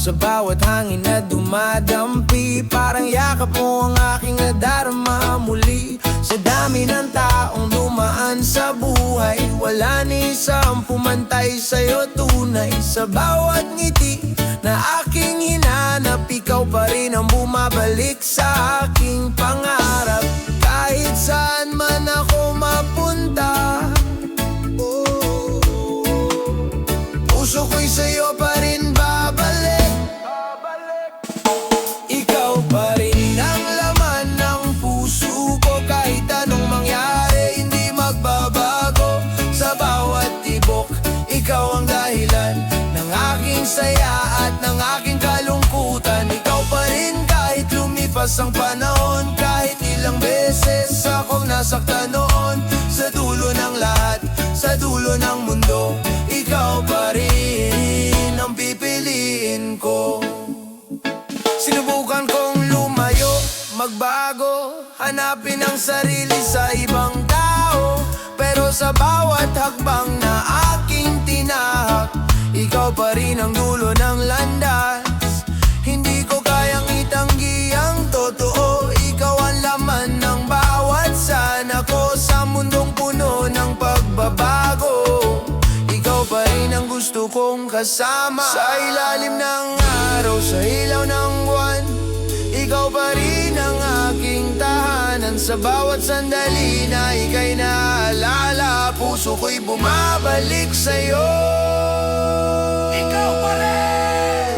Sa bawat hangin na dumadampi, parang yakap mo ang aking nadarama muli. Sa dami ng taong dumaan sa buhay, wala ni isang pumantay sa'yo tunay. Sa bawat ngiti na aking hinanap, ikaw pa rin ang bumabalik sa aking pangarap. Kahit saan man ako mapunta, puso ko'y sa'yo pa rin babalik. Ikaw pa rin ang laman ng puso ko, kahit anong mangyari hindi magbabago. Sa bawat tibok, ikaw ang dahilan ng aking saya at ng aking kalungkutan. Ikaw pa rin kahit lumipas ang panahon, kahit ilang beses akong nasaktan noon. Sa dulo ng lahat, sa dulo ng mundo, ikaw pa rin ang pipiliin ko. Sinubukan kong lumayo, magbago, hanapin ang sarili sa ibang tao. Pero sa bawat hakbang na aking tinahak, ikaw pa rin ang dulo ng landas. Hindi ko kayang itanggi ang totoo, ikaw ang laman ng bawat sana ko. Sa mundong puno ng pagbabago, ikaw pa rin ang gusto kong kasama. Sa ilalim ng araw, sa ilaw ng buwan, ikaw pa rin ang aking tahanan. Sa bawat sandali na ika'y naalala, puso ko'y bumabalik sa'yo. Ikaw pa rin,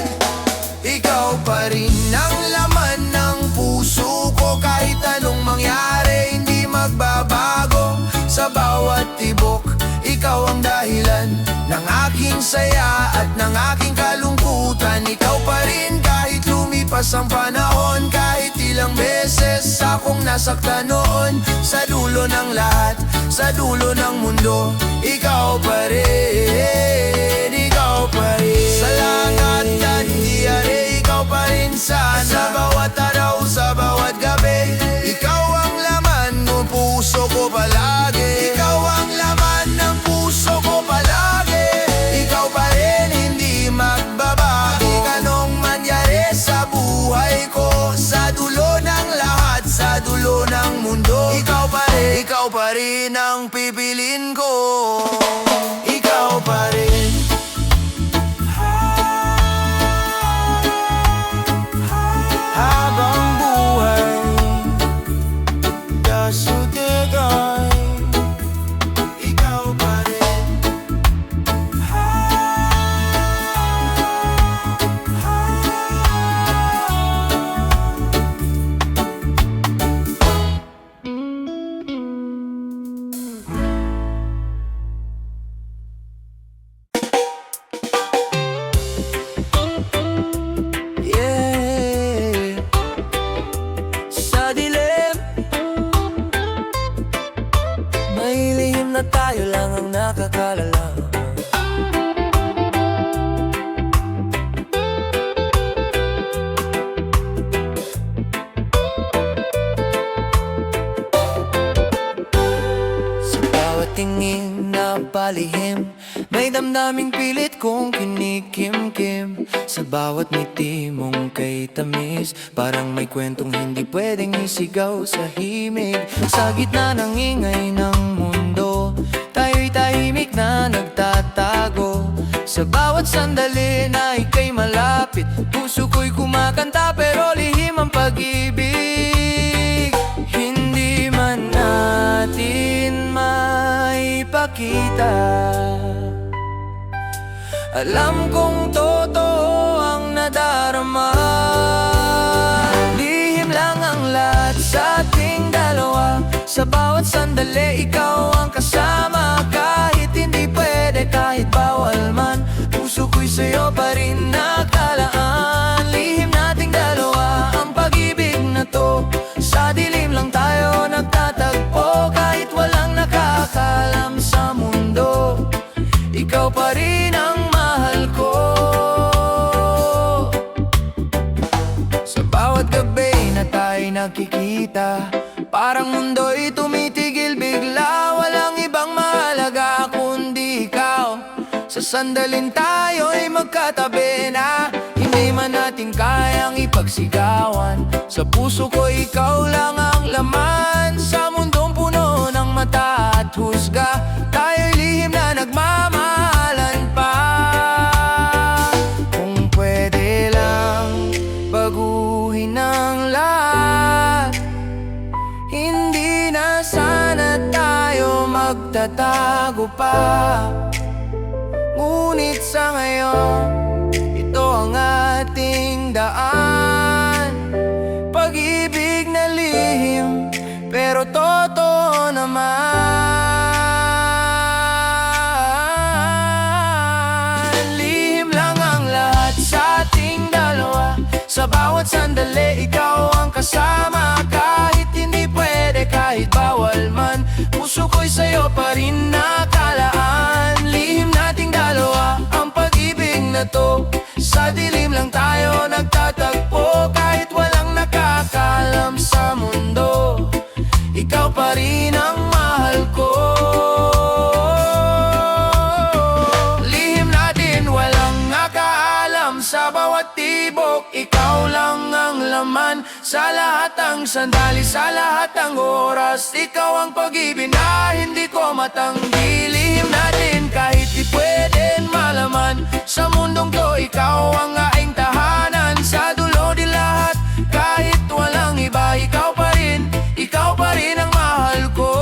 ikaw pa rin ang laman ng puso ko, kahit anong mangyari hindi magbabago. Sa bawat tibok, ikaw ang dahilan ng aking saya at ng aking kalungkutan. Ikaw pa rin kahit lumipas ang panahon, kahit ilang beses akong nasaktan noon. Sa dulo ng lahat, sa dulo ng mundo, ikaw pa rin, ikaw pa rin. Sa langat at diyari, ikaw pa rin sana. Sa bawat araw, sa bawat gabi, ikaw ang laman ng puso ko palagi. Ikaw ang laman ng puso ko palagi. Ikaw pa rin, hindi magbabago. Kahit anong mangyari sa buhay ko, sa dulo ng lahat, sa dulo ng mundo, ikaw pa rin ang pipiliin ko. Ikaw pa rin. Habang buhay dasutigay, ikaw pa rin. Yeah. Sa dilim, may lihim na tayo lang ang nakakalala. Sa bawat tingin na palihim, may damdaming pilit kong kinikimkim. Sa bawat ngiti mong kay tamis, parang may kwentong hindi pwedeng isigaw sa himig. Sa gitna ng ingay ng mundo, tayo'y tahimik na nagtatago. Sa bawat sandali na ika'y malapit, puso ko'y kumakanta pero lihim ang pag-ibig. Hindi man natin maipakita, alam kong totoo ang nadarama. Lihim lang ang lahat sa ating dalawa. Sa bawat sandali, ikaw ang kasama. Kahit hindi pwede, kahit bawal man, puso ko'y sa'yo pa rin nakalaan. Lihim nating dalawa ang pag-ibig na to. Sa dilim lang tayo nagtatagpo, kahit walang nakakalam sa mundo, ikaw pa rin ang mahal ko. Sa bawat gabi na tayo'y nagkikita, parang mundo'y tumitigil bigla. Walang ibang mahalaga kundi ikaw. Sa sandaling tayo'y magkatabi na, hindi man natin kayang ipagsigawan. Sa puso ko ikaw lang ang laman. Sa mundong puno ng mata at husga, tayo'y lihim na nagmamahalan pa. Kung pwede lang baguhin ang lahat, hindi na sana tayo magtatago pa. Ngunit sa ngayon, ito ang ating daan. Pag-ibig na lihim, pero totoo naman. Lihim lang ang lahat sa ating dalawa. Sa bawat sandali, ikaw ang kasama. Kahit hindi pwede, kahit bawal man, puso ko'y sa'yo pa rin nakalaan. Lihim nating dalawa, ang pag-ibig na to. Sa dilim lang tayo nagtatagpo. Kahit walang nakakaalam sa mundo, ikaw pa rin ang mahal ko. Lihim natin, walang nakaalam. Sa bawat tibok, ikaw lang ang laman. Sa lahat ng sandali, sa lahat ng oras, ikaw ang pag-ibig na hindi ko matanggi. Lihim natin kahit di pwedeng malaman. Sa mundong to, ikaw ang aking tahanan. Sa dulo di lahat, kahit walang iba, ikaw pa rin ang mahal ko.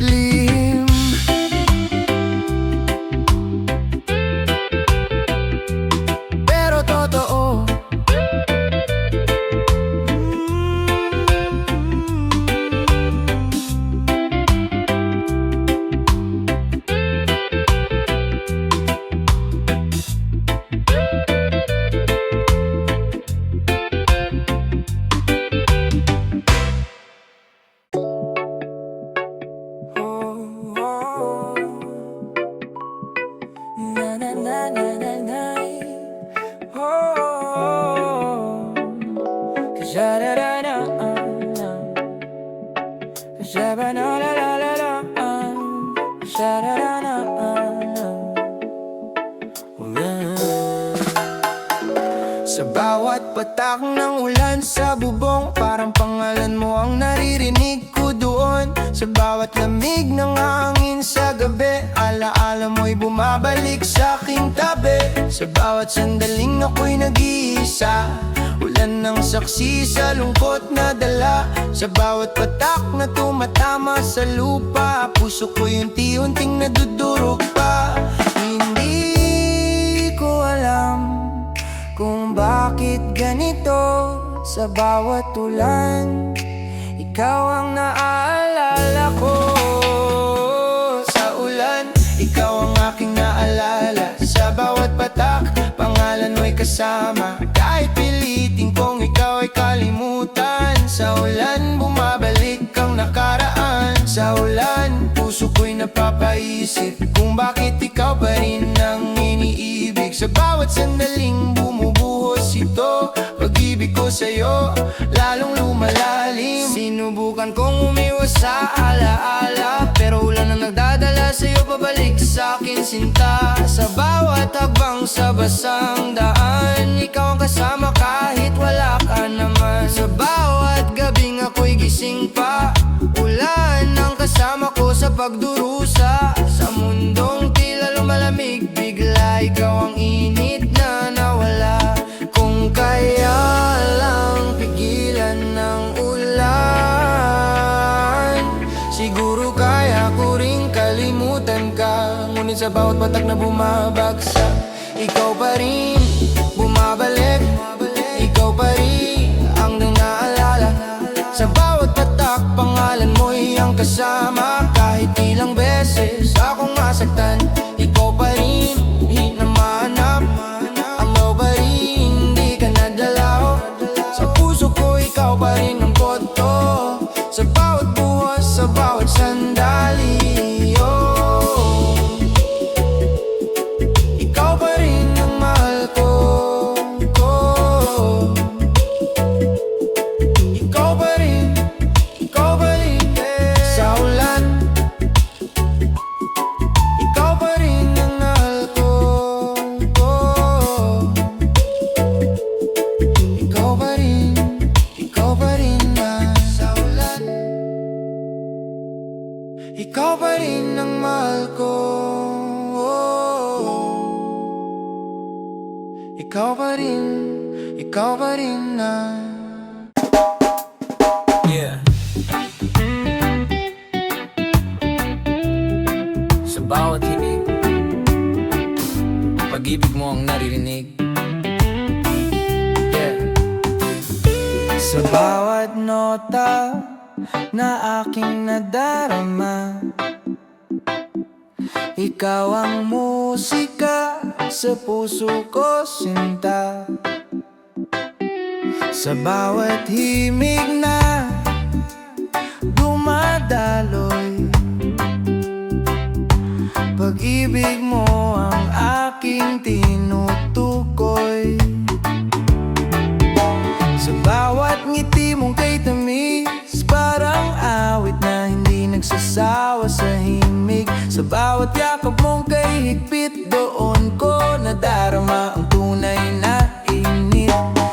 Lihim, pero totoo. Sa bawat patak ng ulan sa bubong, parang pangalan mo ang naririnig ko doon. Sa bawat lamig ng hangin sa gabi, alaala mo'y bumabalik sa aking tabi. Sa bawat sandaling ako'y nag-iisa, ulan ng saksi sa lungkot na dala. Sa bawat patak na tumatama sa lupa, puso ko'y unti-unting nadudurog pa. Hindi ko alam kung bakit ganito. Sa bawat ulan, ikaw ang naaalala ko. Sa ulan, ikaw ang aking naalala. Sa bawat patak, pangalan mo'y kasama. Kahit pilitin kong ikaw ay kalimutan, sa ulan bumabalik ang nakaraan. Sa ulan, puso ko'y napapaisip kung bakit ikaw pa rin ang iniibig. Sa bawat sandaling bumubuhos ito, pag-ibig ko sa'yo lalong lumalalim. Sinubukan kong umiwas sa alaala, pero ulan ang nagdadala sa'yo pabalik sa'kin sinta. Sa bawat hagbang sa basang daan, ikaw ang kasama kahit wala ka naman. Sa bawat gabing ako'y gising pa, ulan ang kasama ko sa pagdurusa. Sa mundong tila lumalamig, bigla ikaw ang init na nawala. Kung kaya lang pigilan ng ulan, siguro kaya ko ring kalimutan ka. Ngunit sa bawat patak na bumabagsak, ikaw pa rin bumabalik. Ikaw pa rin ang naalala. Sa bawat patak, pangalan mo'y ang kasama. Kahit ilang beses akong masaktan, ikaw pa rin hinamanap. Ang loob pa rin, di ka nadalaw. Sa puso ko, ikaw pa rin ang boto. Sa bawat buwas, sa bawat sandali, oh, ikaw pa rin ang mahal ko. Ikaw pa rin, yeah. Sa ulan, ikaw pa rin ang mahal ko. ikaw pa rin ang mahal ko. Ikaw pa rin na. Yeah. Sa bawat hinig, pag-ibig mo ang naririnig. Yeah. Sa bawat nota na aking nadarama, ikaw ang musika sa puso ko, sinta. Sa bawat himig na dumadaloy, pag-ibig mo ang aking tinutukoy. Sa bawat ngiti mong kay tamis, parang awit na hindi nagsasawa sa himig. Sa bawat yakap mong kay higpit, doon ko nadarama ang tunay na init.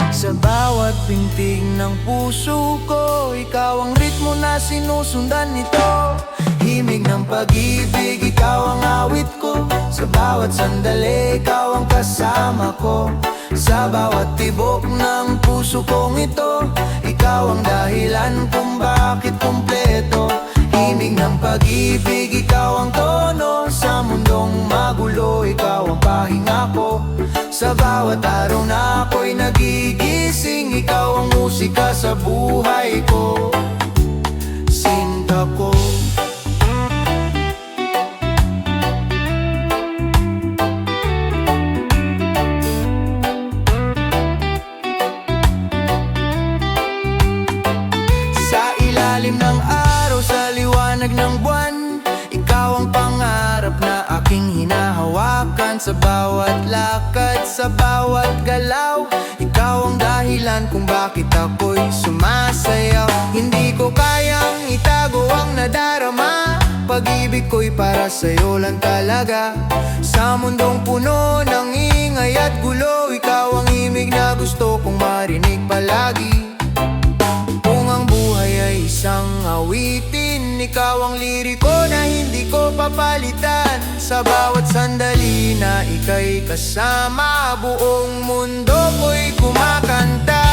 Sa bawat pintig ng puso ko, ikaw ang ritmo na sinusundan nito. Himig ng pag-ibig, ikaw ang awit ko. Sa bawat sandali, ikaw ang kasama ko. Sa bawat tibok ng puso kong ito, ikaw ang dahilan kung bakit kumpleto. Himig ng pag-ibig, ikaw ang tono. Sa mundong magulo, ikaw ang pahinga ko. Sa bawat araw na ako'y nagigising, ikaw ang musika sa buhay ko, sinta ko. Sa ilalim ng araw, sa liwanag ng buwan, ikaw ang pangarap na aking hinahawakan. Sa bawat lakad, sa bawat galaw, ikaw ang dahilan kung bakit ako'y sumasayaw. Hindi ko kayang itago ang nadarama, pag-ibig ko'y para sa'yo lang talaga. Sa mundong puno ng ingay at gulo, ikaw ang himig na gusto kong marinig palagi. Kung ang buhay ay isang awitin, ikaw ang liriko na hindi ko papalitan. Sa bawat sandali na ika'y kasama, buong mundo ko'y kumakanta.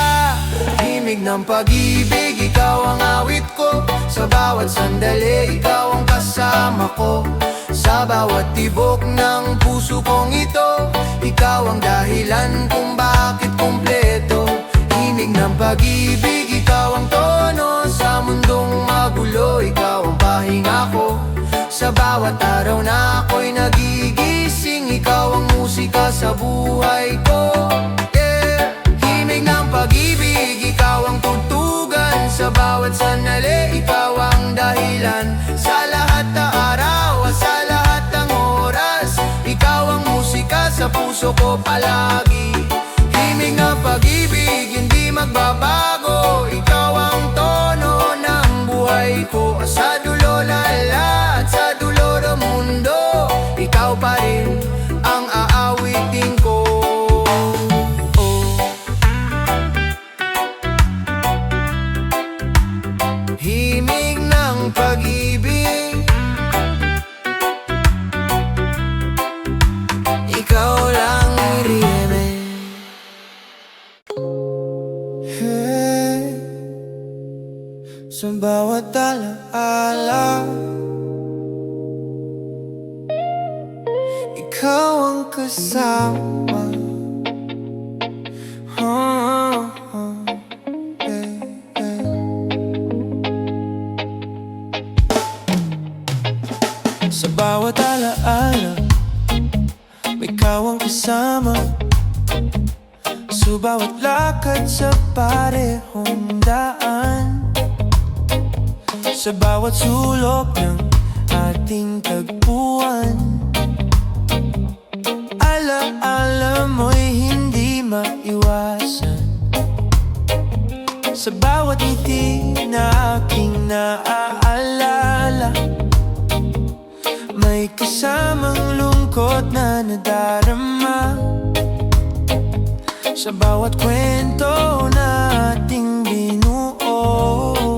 Himig ng pag-ibig, ikaw ang awit ko. Sa bawat sandali, ikaw ang kasama ko. Sa bawat tibok ng puso kong ito, ikaw ang dahilan kung bakit kumpleto. Himig ng pag-ibig, ikaw ang tono. Sa mundong magulo, ikaw ang pahinga ko. Sa bawat araw na ako'y nagigising, ikaw ang musika sa buhay ko. Yeah. Himig ng pag-ibig, ikaw ang tutugan. Sa bawat sandali, ikaw ang dahilan. Sa lahat na araw, sa lahat ng oras, ikaw ang musika sa puso ko palagi. Himig ng pag-ibig, hindi magbabago. Ikaw ang tono ng buhay ko. Sa dulo lahat, sa dulo ng mundo, ikaw pa rin ang aawitin ko. Himig ng pag-ibig, ikaw lang irinig. Sa bawat alaala, ikaw ang kasama. Sa bawat alaala, ikaw ang kasama. Sa bawat lakad sa parehong daan, sa bawat sulok ng ating tagpuan, ala-ala mo'y hindi maiwasan. Sa bawat ngiti na aking naaalala, may kasamang lungkot na nadarama. Sa bawat kwento na ating binuo,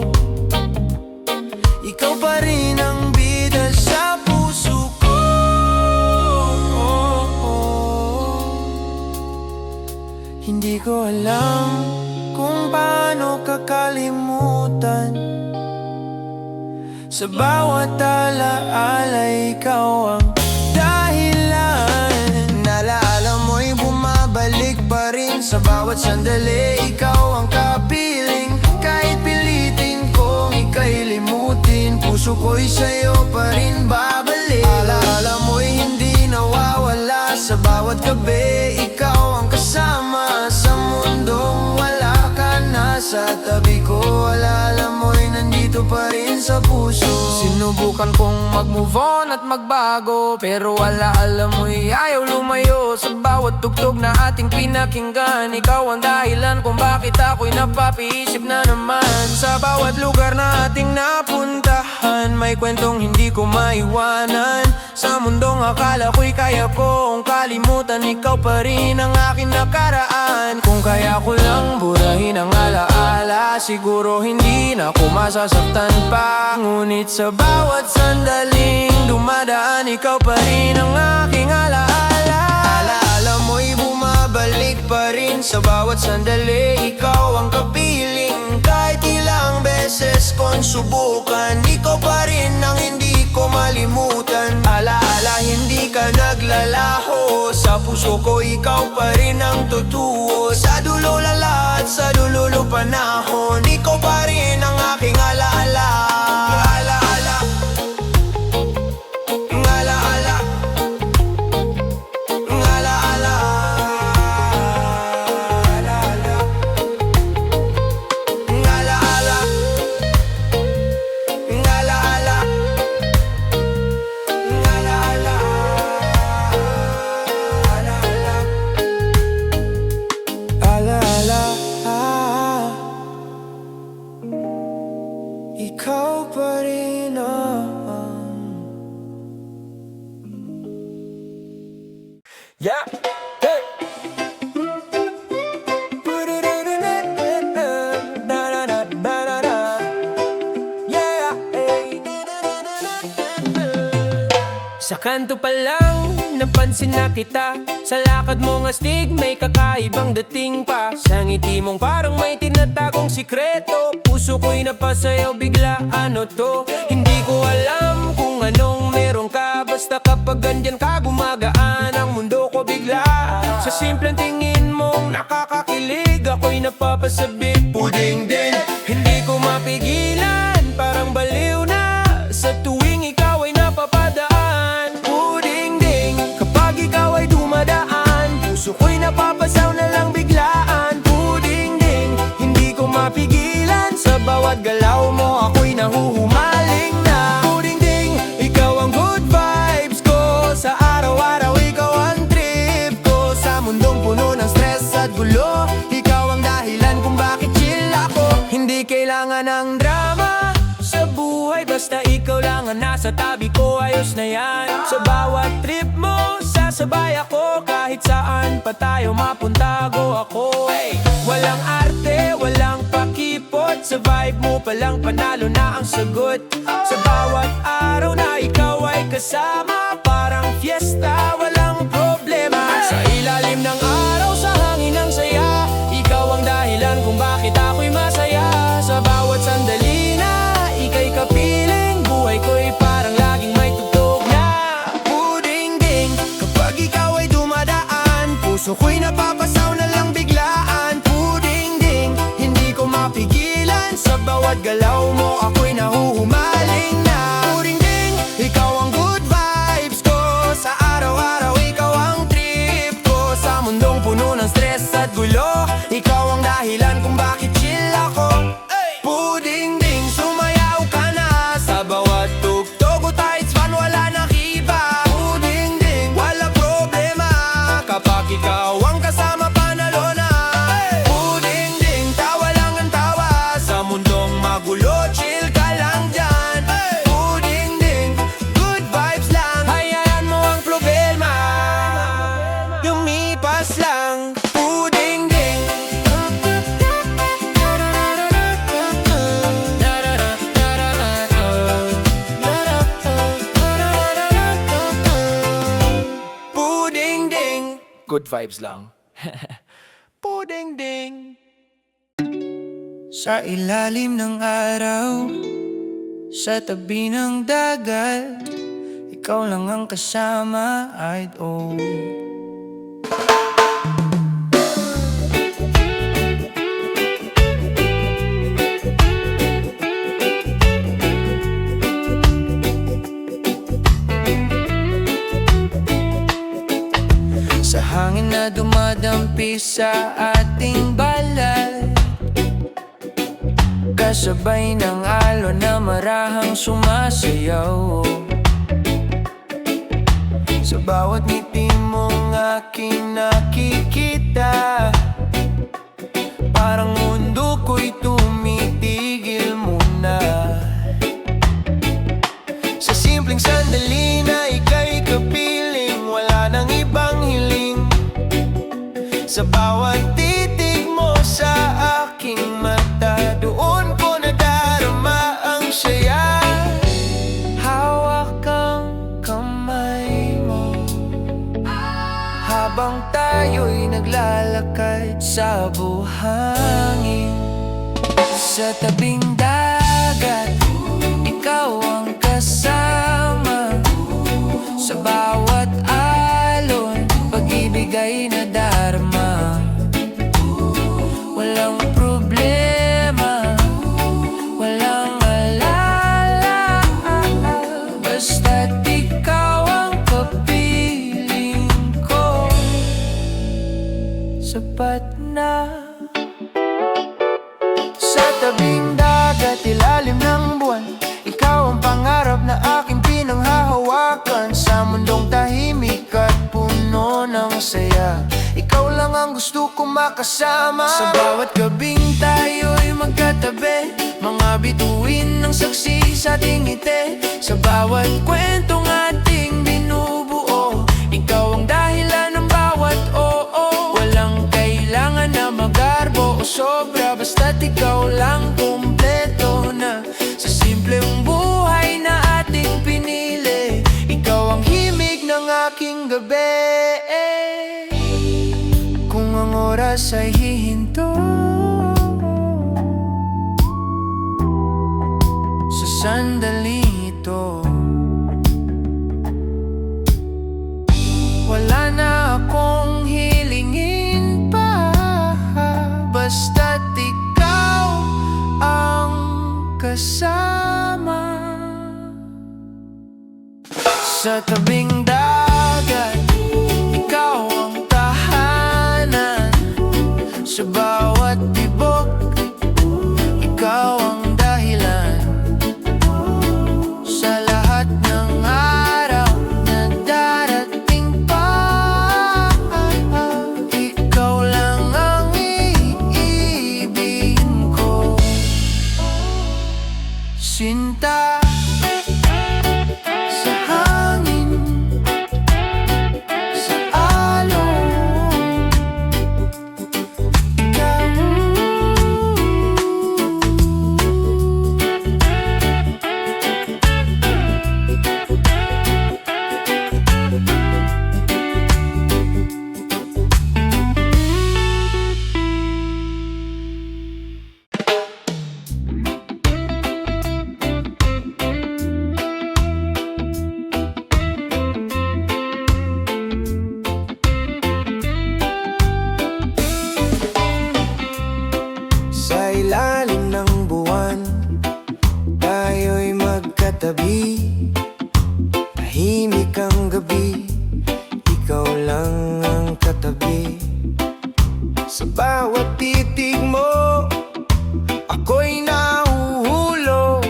ikaw pa rin ang bida Sa bawat alaala, ikaw ang dahilan. Nalaala mo'y bumabalik pa rin. Sa bawat sandali, ikaw ang kapiling. Kahit pilitin kong ika'y limutin, puso ko'y sa'yo pa rin babalik. Alaala mo'y hindi nawawala. Sa bawat gabi, ikaw ang kasama. Sa mundong wala ka na sa tabi ko, alaala mo'y nandito pa rin sa puso. Sinubukan kong mag-move on at magbago, pero alaala mo'y ayaw lumayo. Sa bawat tugtog na ating pinakinggan, ikaw ang dahilan kung bakit ako'y napapaisip na naman. Sa bawat lugar na ating napuntahan, may kwentong hindi ko maiwanan. Sa mundong akala ko'y kaya kong kalimutan, ikaw pa rin ang aking nakaraan. Kung kaya ko lang burahin ang alaala, siguro hindi na ako masasaktan pa. Ngunit sa bawat sandaling dumadaan, ikaw pa rin ang aking alaala. Alaala mo'y bumabalik pa rin. Sa bawat sandali, ikaw ang kapiling. Kahit ilang beses kong subukan, ikaw pa rin ang hindi ko malimutan. Alaala, hindi ka naglalaho. Sa puso ko, ikaw pa rin ang totoo. Sa dulo lala at sa dululo panahon, ikaw pa rin ang aking alaala. Alaala, alaala, alaala, alaala, alaala, alaala, alaala, ikaw pa rin yeah, hey. Yeah, hey. Sa kanto pa lang, napansin na kita. Sa lakad mong astig, may kakaibang dating pa. Sa ngiti mong parang may tinatagong sikreto. Puso ko'y napasayaw bigla, ano to? Hindi ko alam kung anong meron ka. Basta kapag andyan ka, gumagaan ang mundo ko bigla. Sa simpleng tingin mong nakakakilig, ako'y napapasabik, puding din. Hindi ko mapigilan, parang baliw na. Sa tuwing ikaw ay napapadaan, puding ding. Kapag ikaw ay dumadaan, puso ko'y napapasaw na lang biglaan, puding ding. Hindi ko mapigilan, sa bawat galaw mo ako'y nahuhumaling na. Puding ding, ikaw ang good vibes ko. Sa araw-araw ikaw ang trip ko. Sa mundong puno ng stress at gulo, ikaw ang dahilan kung bakit chill ako. Hindi kailangan ng drama sa buhay, basta ikaw lang ang nasa tabi ko, ayos na yan. Sa bawat trip mo, sasabay ako. Kahit saan pa tayo mapunta, go ako. Walang arte, walang pakipot. Sa vibe mo palang panalo na ang sagot. Sa bawat araw na ikaw ay kasama, parang fiesta, walang problema. Sa ilalim ng araw, sa hangin ng saya, ikaw ang dahilan kung bakit ako'y masaya. Sa bawat sandali na ika'y kapiling, buhay ko'y parang laging may tugtog na. Puding ding, kapag ikaw ay dumadaan, puso ko'y napapasaw na lang biglaan. Puding ding, hindi ko mapigilan, sa bawat galaw mo ako'y nahuhumaling na. Puding ding, ikaw ang good vibes ko. Sa araw-araw ikaw ang trip ko. Sa mundong puno ng stress at gulo, ikaw ang dahilan kung bakit chill ako. Puding ding, sumayaw ka na. Sa bawat tugtog o tight span, wala nang iba. Puding ding, wala problema. Kapag ikaw ang kasama, panalo na. Puding ding, tawa lang ang tawa. Sa mundong magulo, chill ka lang dyan. Puding ding, good vibes lang. Hayaan mo ang problema, lumipas lang. Puding ding, puding ding, good vibes lang. Puding ding. Sa ilalim ng araw, Sa tabi ng dagat, ikaw lang ang kasama, idol. Sa hangin na dumadampi sa ating balat, kasabay ng alon na marahang sumasayaw. Sa bawat ngiti mong aking nakikita, parang mundo ko'y tumitigil muna. Sa simpleng sandali na ika'y kapiling, wala nang ibang hiling. Sa bawat titig mo sa aking mata, doon ko nadarama ang saya. Hawak ang kamay mo habang tayo'y naglalakad sa buhangin. Sa tabing dagat, ikaw ang kasama. Sa bawat alon, pag-ibig ay nadarama. Walang problema, walang alala, basta't ikaw ang kapiling ko. Sapat na. Sa tabing dagat, ilalim ng buwan, ikaw ang pangarap na aking pinanghahawakan. Sa mundong tahimik at puno ng saya, ikaw lang ang gusto kong makasama. Sa bawat gabing tayo'y magkatabi, mga bituin ng saksi sa ating ngiti. Sa bawat kwentong ating binubuo, ikaw ang dahilan ng bawat oo. Walang kailangan na magarbo o sobra, basta't ikaw lang kumpleto na. Sa simpleng buhay na ating pinili, ikaw ang himig ng aking gabi. Kung ang oras ay hihinto, sa sandaling ito, wala na akong hilingin pa, basta't ikaw ang kasama. Sa tabing dagat, ikaw ang tahanan. Sa bawat tibok, ikaw ang dahilan. Sa lahat ng araw na darating pa, ikaw lang ang iibigin ko. Sinta, sa hangin, sa alon, ikaw. Sa ilalim ng buwan, tayo'y magkatabi. Tahimik ang gabi, ikaw lang ang katabi. Sa bawat titig mo, ako'y nahuhulog.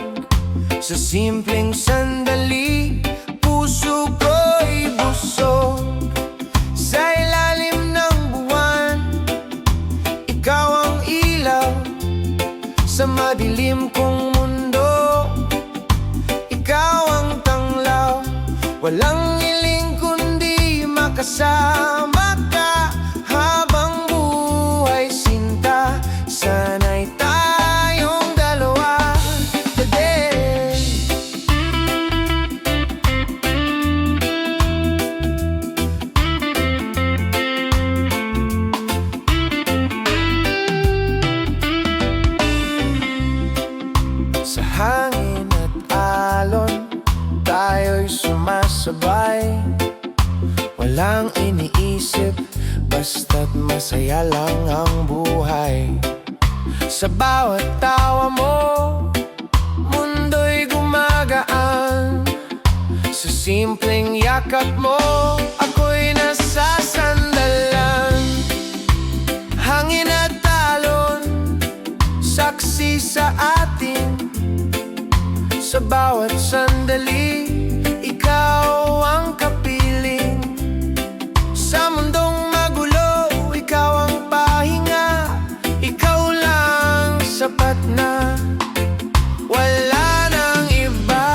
Sa simpleng sandali, puso ko'y busog. Sa ilalim ng buwan, ikaw ang ilaw. Sa madilim kong mundo, ikaw ang tanglaw. Walang hiling kundi makasama ka habang buhay sinta. Sana'y tayong dalawa today. Sa hangin at sabay, walang iniisip, basta't masaya lang ang buhay. Sa bawat tawa mo, mundo'y gumagaan. Sa simpleng yakap mo, ako'y nasasandalan. Hangin at talon, saksi sa atin. Sa bawat sandali, ikaw ang kapiling. Sa mundong magulo, ikaw ang pahinga. Ikaw lang sapat na, wala nang iba.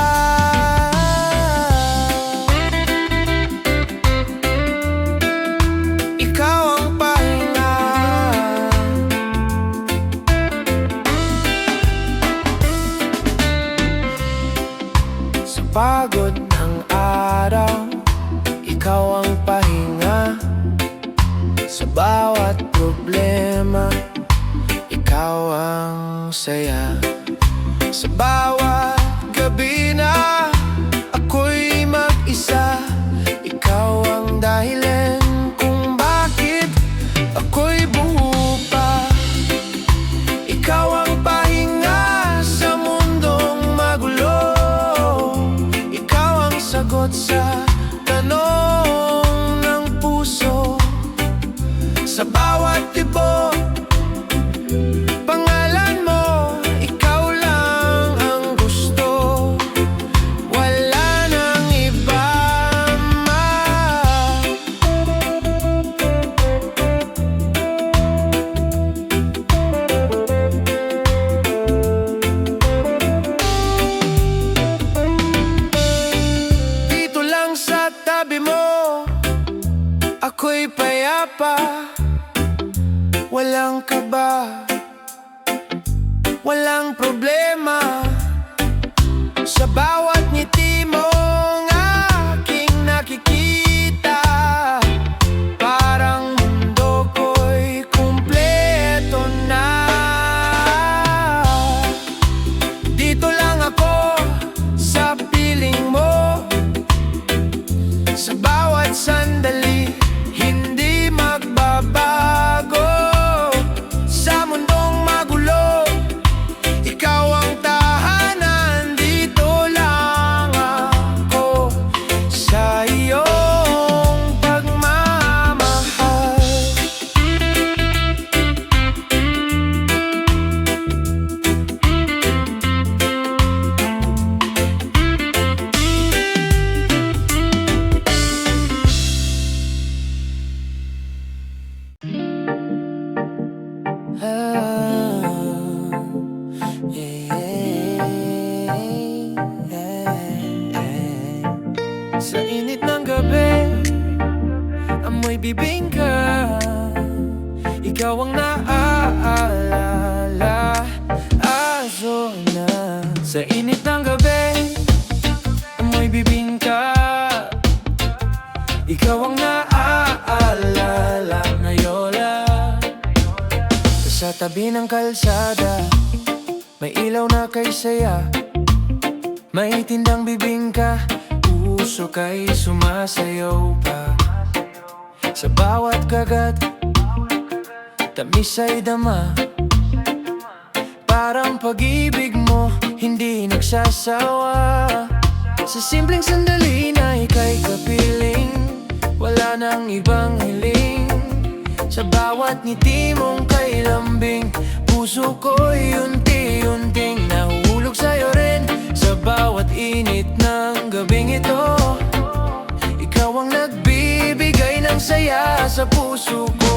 Ikaw ang pahinga. Sa pagod ng araw, ikaw ang pahinga. Sa bawat problema, ikaw ang saya. Sa bawat gabi na ako'y mag-isa, ikaw ang dahilan kung bakit ako'y buo pa. Ikaw ang pahinga sa mundong magulo. Ikaw ang sagot sa tanong ng puso. Sa bawat tibok, pangalan mo, ikaw lang ang gusto. Wala nang iba, dito lang sa tabi mo, ako'y payapa. Walang kaba, walang problema. Sa bawat ngiti mong aking nakikita, parang mundo ko'y kumpleto na. Dito lang ako sa piling mo. Sa bawat sandali, hindi magbabago. Sa mundong magulo, ikaw ang tahanan. Dito lang ako sa iyong pagmamahal. Sa init ng gabi, amoy bibingka. Ikaw ang naaalala, aso na. Sa init ng gabi, amoy bibingka. Ikaw ang naaalala, Nayola. Sa tabi ng kalsada, may ilaw na kay saya. May tindang bibingka, puso kay sumasayaw pa. Sa bawat kagat, tamis ay dama. Parang pag-ibig mo, hindi nagsasawa. Sa simpleng sandali na ika'y kapiling, wala nang ibang hiling. Sa bawat ngiti mong kay lambing, puso ko'y unti-unting nahuhulog sa'yo rin. Sa bawat init ng gabing ito, ikaw ang nagbibigay ng saya sa puso ko.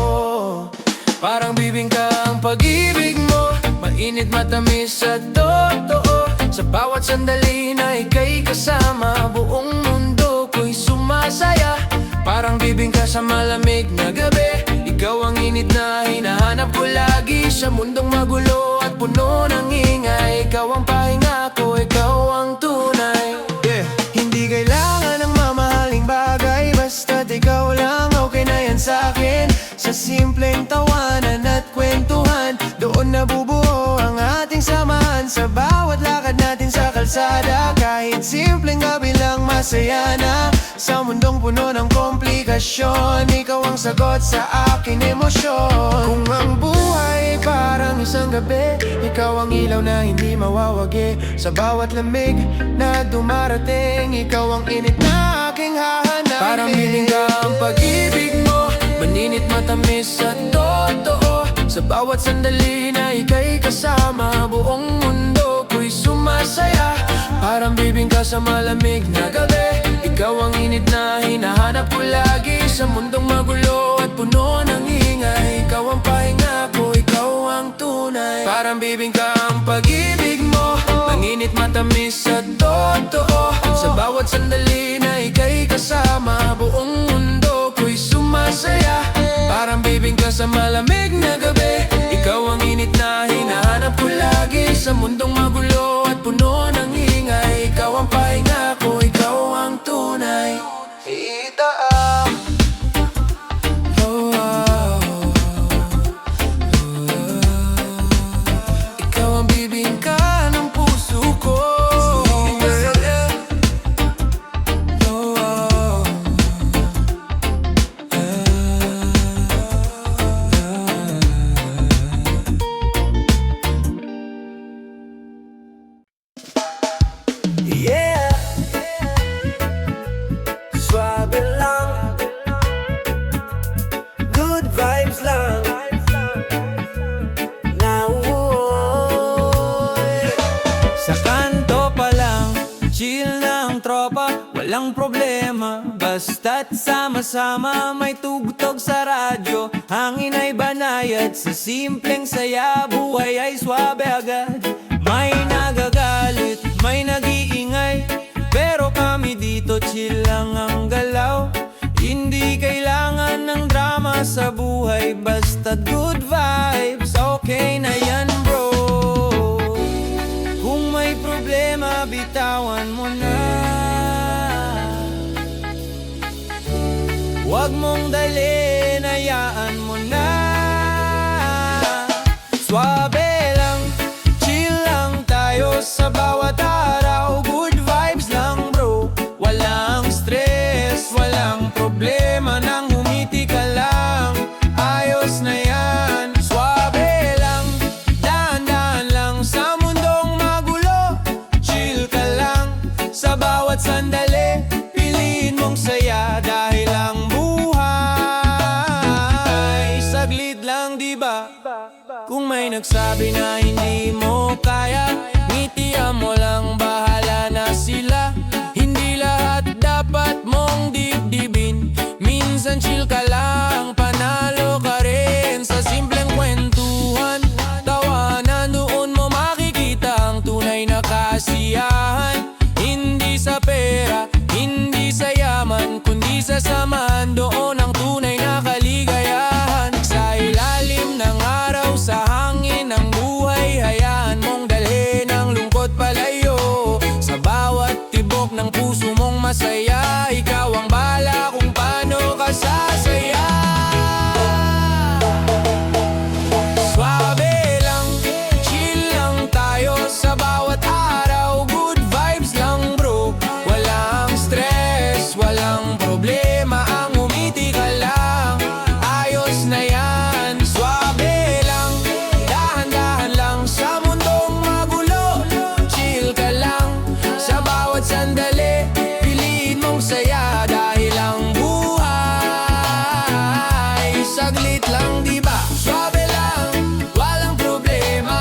Parang bibingka ang pag-ibig mo, mainit, matamis at totoo. Sa bawat sandali na ika'y kasama, buong mundo ko'y sumasaya. Parang bibingka sa malamig na gabi, ikaw ang init na hinahanap ko lagi. Sa mundong magulo at puno ng ingay, ikaw ang pahinga ko, ikaw ang tunay. Hindi kailangan ng mamahaling bagay, basta't ikaw lang, okay na yan sa'kin. Sa simpleng tawanan at kwentuhan, doon nabubuo ang ating samahan. Sa bawat lakad natin sa kalsada, kahit simpleng gabi lang masaya na sa mundong puno ng komplikasyon. Ikaw ang sagot sa aking emosyon. Kung ang buhay ay parang isang gabi, ikaw ang ilaw na hindi mawawagi. Sa bawat lamig na dumarating, ikaw ang init na aking hahanapin. Parang bibingka ang pag-ibig mo, maninit matamis at totoo. Sa bawat sandali na ika'y kasama, buong mundo ko'y sumasaya. Parang bibingka sa malamig na gabi, ikaw ang init na hinahanap ko lagi. Sa mundong magulo at puno ng ingay, ikaw ang pahinga ko, ikaw ang tunay. Parang bibingka ang pag-ibig mo, manginit matamis at totoo. Sa bawat sandali na ika'y kasama, buong mundo ko'y sumasaya. Parang bibingka sa malamig na gabi, ikaw ang init na hinahanap ko lagi. Sa mundong magulo at puno ng ingay, ikaw ang pahinga ko, ikaw ang tunay. Itaam. Ikaw ang bibingka ng puso ko. Yeah, swabe lang, good vibes lang. Sa kanto pa lang, chill na ang tropa, walang problema. Basta't sama-sama, may tugtog sa radyo. Hangin ay banayad, sa simpleng saya, buhay ay swabe agad. May nagagalit, may nag-iingay, pero kami dito chill lang ang galaw. Hindi kailangan ng drama sa buhay, basta't good vibes, okay na yan bro. Kung may problema, bitawan mo na. Huwag mong dalhin, hayaan mo na. Swabe lang, chill lang tayo sa bawat araw. Good vibes lang bro, walang stress, walang problema. Nang humiti ka lang, ayos na yan. Swabe lang, dahan-dahan lang sa mundong magulo. Chill ka lang sa bawat sandali, piliin mong saya dahil ang buhay saglit lang, diba? Kung may nagsabi na hindi mo kaya, ngitian mo lang, bahala na sila. Hindi lahat dapat mong dibdibin, minsan chill ka lang, panalo ka rin. Sa simpleng kwentuhan, tawanan, doon mo makikita ang tunay na kasiyahan. Hindi sa pera, hindi sa yaman, kundi sa samahan, doon ang tunay na kaligayahan. Sa ilalim ng araw, sa hangin ng buhay, hayaan mong dalhin ang lungkot palayo. Sa bawat tibok ng puso mong masaya, ikaw ang bahala kung paano ka sasaya. Swabe lang, chill lang tayo sa bawat araw. Good vibes lang bro, walang stress, walang problema. Ang umiti ka lang, ayos na yan. Swabe lang, dahan-dahan lang sa mundong magulo. Chill ka lang sa bawat sandali, piliin mong saya dahil ang buhay saglit lang, diba? Swabe lang, walang problema.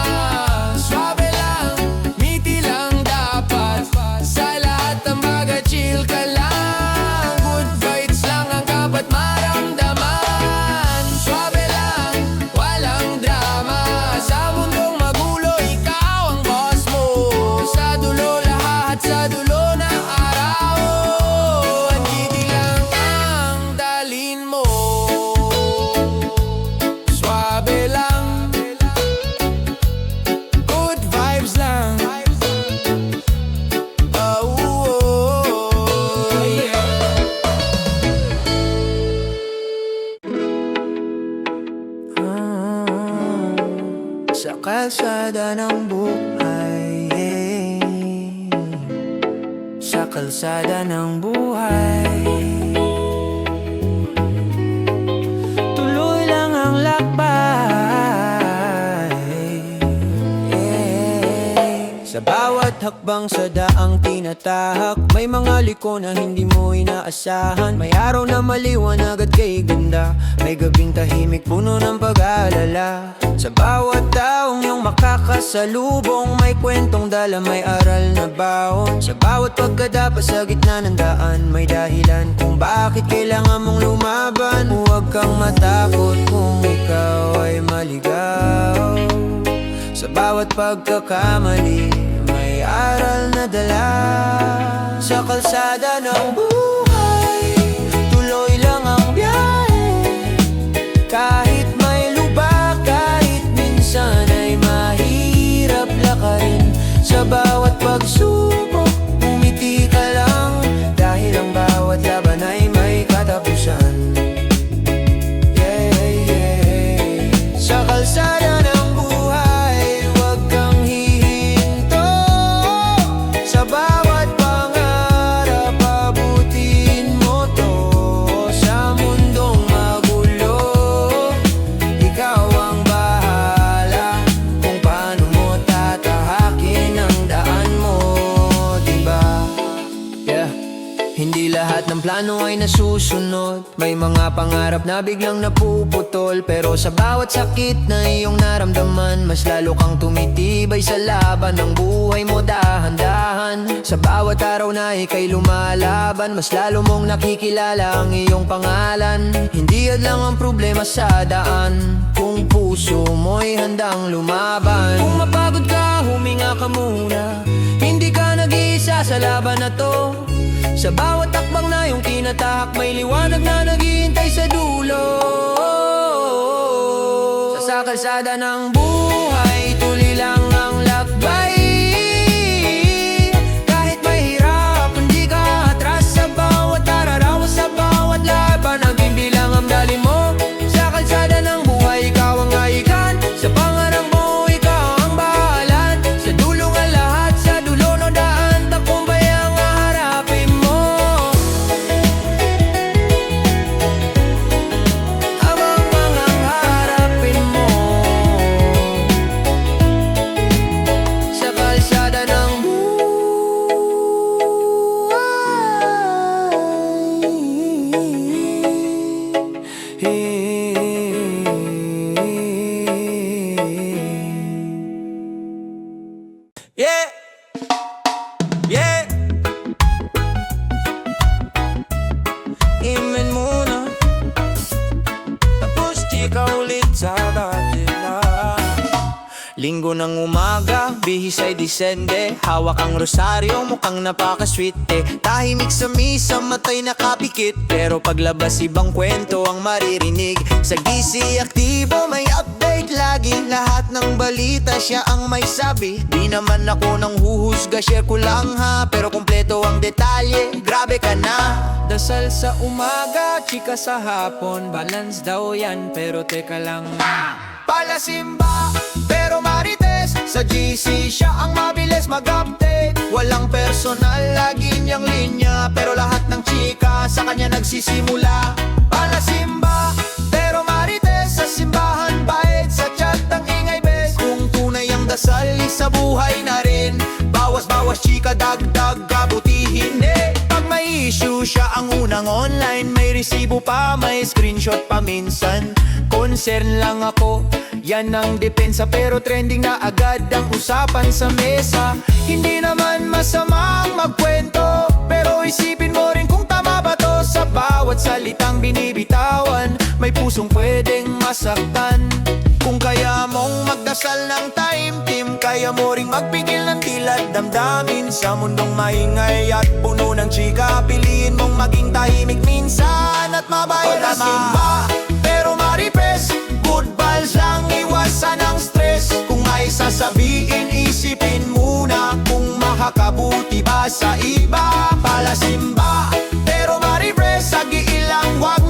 Swabe lang, ngiti lang dapat. Sa lahat ng bagay, chill ka lang. Good vibes lang ang dapat maramdaman. Swabe lang, walang drama. Sa mundong magulo, ikaw ang boss mo. Sa dulo lahat, sa dulo ng araw, ngiti lang ang dalhin mo. Swabe lang, good vibes lang. Yeah. Sa kalsada ng buhay, sa kalsada ng buhay. Tuloy lang ang lakbay, Sa bawat hakbang sa daang tinatahak, may mga liko na hindi mo inaasahan. May araw na maliwanag at kay ganda, may gabing tahimik puno ng pag-aalala. Sa bawat taong iyong makakasalubong, may kwentong dala, may aral na baon. Sa bawat pagkadapa sa gitna ng daan, may dahilan kung bakit kailangan mong lumaban. Huwag kang matakot kung ikaw ay maligaw. Sa bawat pagkakamali, may aral na dala. Sa kalsada ng buhay, tuloy lang ang biyahe. Kahit may lubak, kahit minsan ay mahirap lakarin. Sa bawat pagsubok, umiti ka lang, dahil ang bawat laban ay may katapusan. Sa kalsada ng hindi lahat ng plano ay nasusunod. May mga pangarap na biglang napuputol. Pero sa bawat sakit na iyong naramdaman, mas lalo kang tumitibay sa laban ng buhay mo dahan-dahan. Sa bawat araw na ika'y lumalaban, mas lalo mong nakikilala ang iyong pangalan. Hindi lang ang problema sa daan, kung puso mo'y handang lumaban. Kung mapagod ka, huminga ka muna, hindi ka nag-iisa sa laban na to. Sa bawat takbang na iyong tinatahak, may liwanag na naghihintay sa dulo. Sa kalsada ng buhay, tuloy lang ang lakbay. Kahit mahirap, hindi ka atras. Sa bawat araraw, sa bawat laban, naging bilang ang dali mo. Sa kalsada ng buhay, ikaw ang aikan. Sa pangarap mo, ikaw ang bahalan. Sa dulo ng lahat, sa dulo ng daan, takumbay ang haharapin mo. Yeah, yeah. Imin muna, tapos chika ulit sa dati na. Linggo ng umaga, bihis ay disende. Hawak ang rosaryo, mukhang napaka-sweet Tahimik sa misa, matay nakapikit. Pero paglabas ibang kwento ang maririnig. Sa GC aktibo, may update lagi. Lahat ng balita, siya ang may sabi. Di naman ako nang huhusga, share ko lang ha. Pero kumpleto ang detalye, grabe ka na. Dasal sa umaga, chika sa hapon. Balance daw yan, pero teka lang. Palasimba, pero marites. Sa GC siya ang mabilis mag-update. Walang personal, lagi niyang linya. Pero lahat ng chika sa kanya nagsisimula. Palasimba, pero marites. Sa simbahan, bait. Sa chat ang ingay bes. Kung tunay ang dasal, sa buhay na rin. Bawas-bawas chika, dagdag, kabutihin Pag may issue, siya ang unang online. May resibo pa, may screenshot pa minsan. Concern lang ako, yan ang depensa. Pero trending na agad ang usapan sa mesa. Hindi naman masamang magkwento, pero isipin mo rin kung tama ba to. Sa bawat salitang binibitawan, may pusong pwedeng masaktan. Kung kaya mong magdasal ng time team, kaya mo ring magpigil ng dilad damdamin. Sa mundong maingay at puno ng chika, piliin mong maging tahimik minsan at mabait ama. Pero maripes, good vibes lang, iwasan ang stress. Kung may sasabihin, isipin muna kung makakabuti ba sa iba. Palasimba, pero maripes, sagi ilang wag